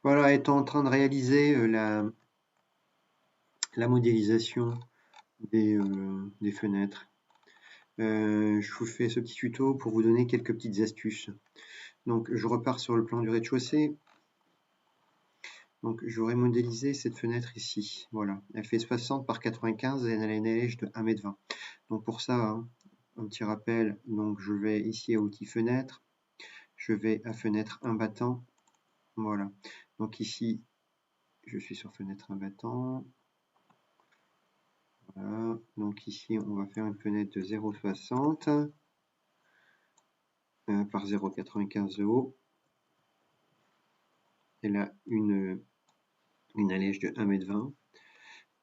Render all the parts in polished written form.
Voilà, étant en train de réaliser la modélisation des fenêtres, je vous fais ce petit tuto pour vous donner quelques petites astuces. Donc, je repars sur le plan du rez-de-chaussée. Donc, j'aurais modélisé cette fenêtre ici. Voilà, elle fait 60 par 95 et elle a une allège de 1,20 m. Donc, pour ça, hein, un petit rappel. Donc, je vais ici à outils fenêtre. Je vais à fenêtre un battant. Voilà. Donc, ici, je suis sur fenêtre un battant. Voilà. Donc ici, on va faire une fenêtre de 0,60 par 0,95 de haut. Elle a une allège de 1,20 m.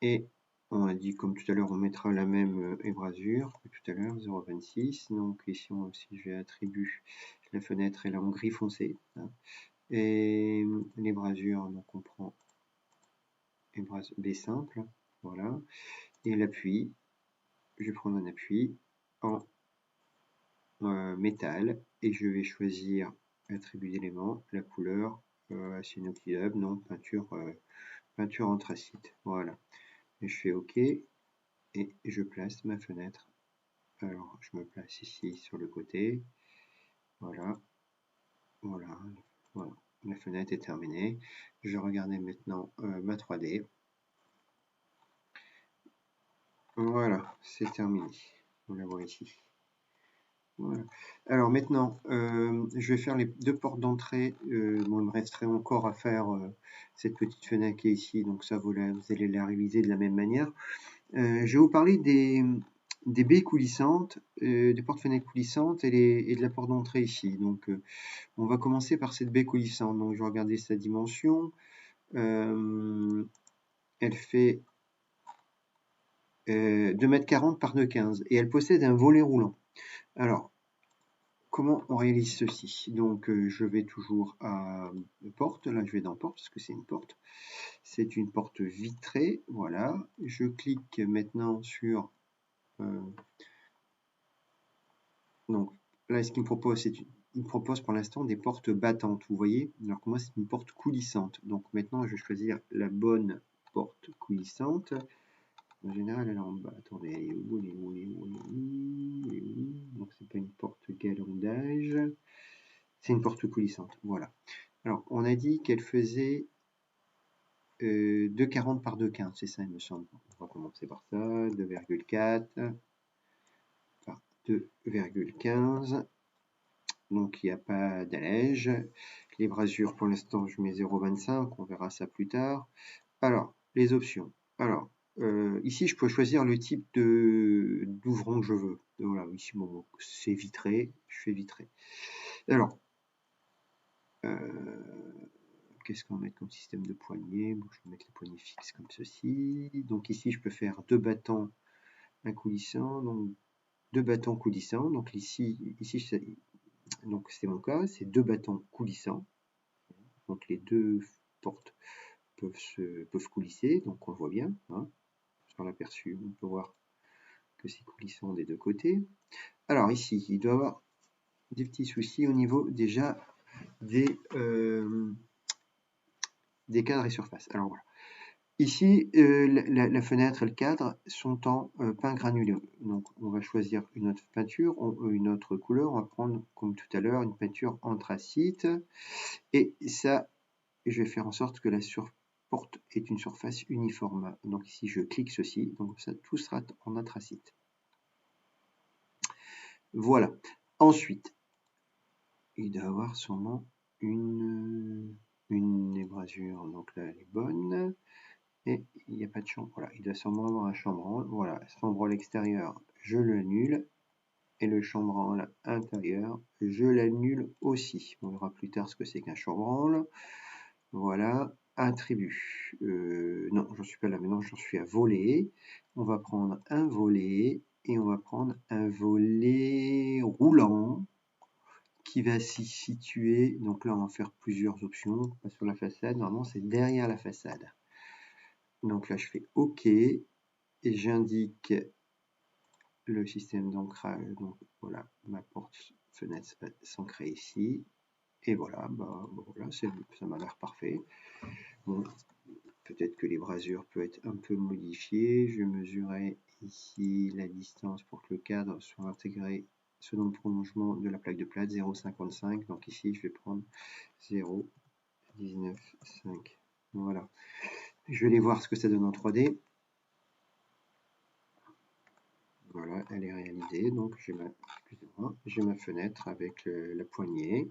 Et on a dit, comme tout à l'heure, on mettra la même ébrasure que tout à l'heure, 0,26. Donc ici, si je attribue la fenêtre, elle est en gris foncé. Hein. Et l'ébrasure, donc on prend B simple. Voilà. Et l'appui, je vais prendre un appui en métal et je vais choisir attribut d'éléments, la couleur, acier inoxydable, non, peinture anthracite. Voilà. Et je fais OK et je place ma fenêtre. Alors, je me place ici sur le côté. Voilà. Voilà. Voilà. La fenêtre est terminée. Je regarde maintenant ma 3D. Voilà, c'est terminé. On la voit ici. Voilà. Alors maintenant, je vais faire les deux portes d'entrée. Bon, il me resterait encore à faire cette petite fenêtre qui est ici, donc ça vous allez la réaliser de la même manière. Je vais vous parler des baies coulissantes, des portes-fenêtres coulissantes et de la porte d'entrée ici. Donc on va commencer par cette baie coulissante. Donc je vais regarder sa dimension. Elle fait 2,40 m par 2,15 m et elle possède un volet roulant. Alors, comment on réalise ceci? Donc, je vais toujours à porte. Là, je vais dans porte parce que c'est une porte. C'est une porte vitrée. Voilà. Je clique maintenant sur. Donc, là, ce qu'il me propose, il me propose pour l'instant des portes battantes. Vous voyez? Alors que moi, c'est une porte coulissante. Donc, maintenant, je vais choisir la bonne porte coulissante. En général, elle est en bas. Attendez, elle est où? Elle est où? Elle est où? Elle est où? Donc, c'est pas une porte galondage. C'est une porte coulissante, voilà. Alors, on a dit qu'elle faisait 2,40 par 2,15, c'est ça, il me semble. On va commencer par ça, 2,4 par 2,15. Donc, il n'y a pas d'allège. Les brasures, pour l'instant, je mets 0,25. On verra ça plus tard. Alors, les options. Alors, ici, je peux choisir le type d'ouvrant que je veux. Voilà, ici, bon, c'est vitré. Je fais vitré. Alors, qu'est-ce qu'on va mettre comme système de poignée? Bon, je vais mettre les poignées fixes comme ceci. Donc ici, je peux faire deux battants coulissants, donc deux battants coulissants. Donc ici donc c'est mon cas, c'est deux battants coulissants. Donc les deux portes peuvent coulisser, donc on le voit bien. Hein. Sur l'aperçu, on peut voir que c'est coulissant des deux côtés. Alors ici, il doit y avoir des petits soucis au niveau déjà des cadres et surfaces. Alors voilà. Ici, la fenêtre et le cadre sont en peint granulé. Donc, on va choisir une autre peinture, une autre couleur. On va prendre, comme tout à l'heure, une peinture anthracite. Et ça, je vais faire en sorte que la porte ait une surface uniforme. Donc ici, je clique ceci. Donc ça, tout sera en anthracite. Voilà. Ensuite, il doit y avoir sûrement une ébrasure. Donc là, elle est bonne. Et il n'y a pas de chambre. Voilà, il doit sûrement avoir un chambranle. Voilà, chambranle extérieur, je l'annule. Et le chambranle intérieur, je l'annule aussi. On verra plus tard ce que c'est qu'un chambranle. Voilà, attribut. Non, j'en suis pas là maintenant, j'en suis à volet. On va prendre un volet et on va prendre un volet roulant qui va s'y situer. Donc là, on va faire plusieurs options. Pas sur la façade, normalement, c'est derrière la façade. Donc là, je fais OK et j'indique le système d'ancrage. Donc voilà, ma porte fenêtre va s'ancrer ici Et voilà, bah, voilà, ça m'a l'air parfait. Bon, peut-être que les brasures peuvent être un peu modifiées. Je mesurais ici la distance pour que le cadre soit intégré selon le prolongement de la plaque de plate, 0,55. Donc ici, je vais prendre 0,195. Voilà. Je vais aller voir ce que ça donne en 3D. Voilà, elle est réalisée. Donc j'ai ma fenêtre avec la poignée.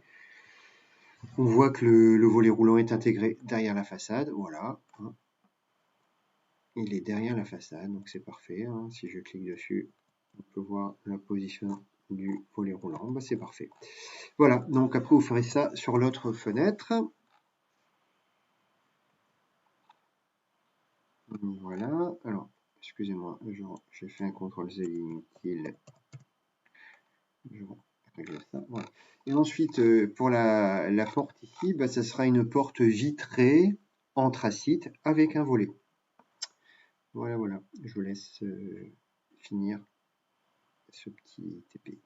On voit que le volet roulant est intégré derrière la façade. Voilà. Hein. Il est derrière la façade, donc c'est parfait. Hein. Si je clique dessus, on peut voir la position du volet roulant. Bah, c'est parfait. Voilà, donc après vous ferez ça sur l'autre fenêtre. Voilà, alors, excusez-moi, j'ai fait un CTRL-Z inutile. Je règle ça. Voilà. Et ensuite, pour la porte ici, bah, ça sera une porte vitrée anthracite avec un volet. Voilà, voilà. Je vous laisse finir ce petit TP.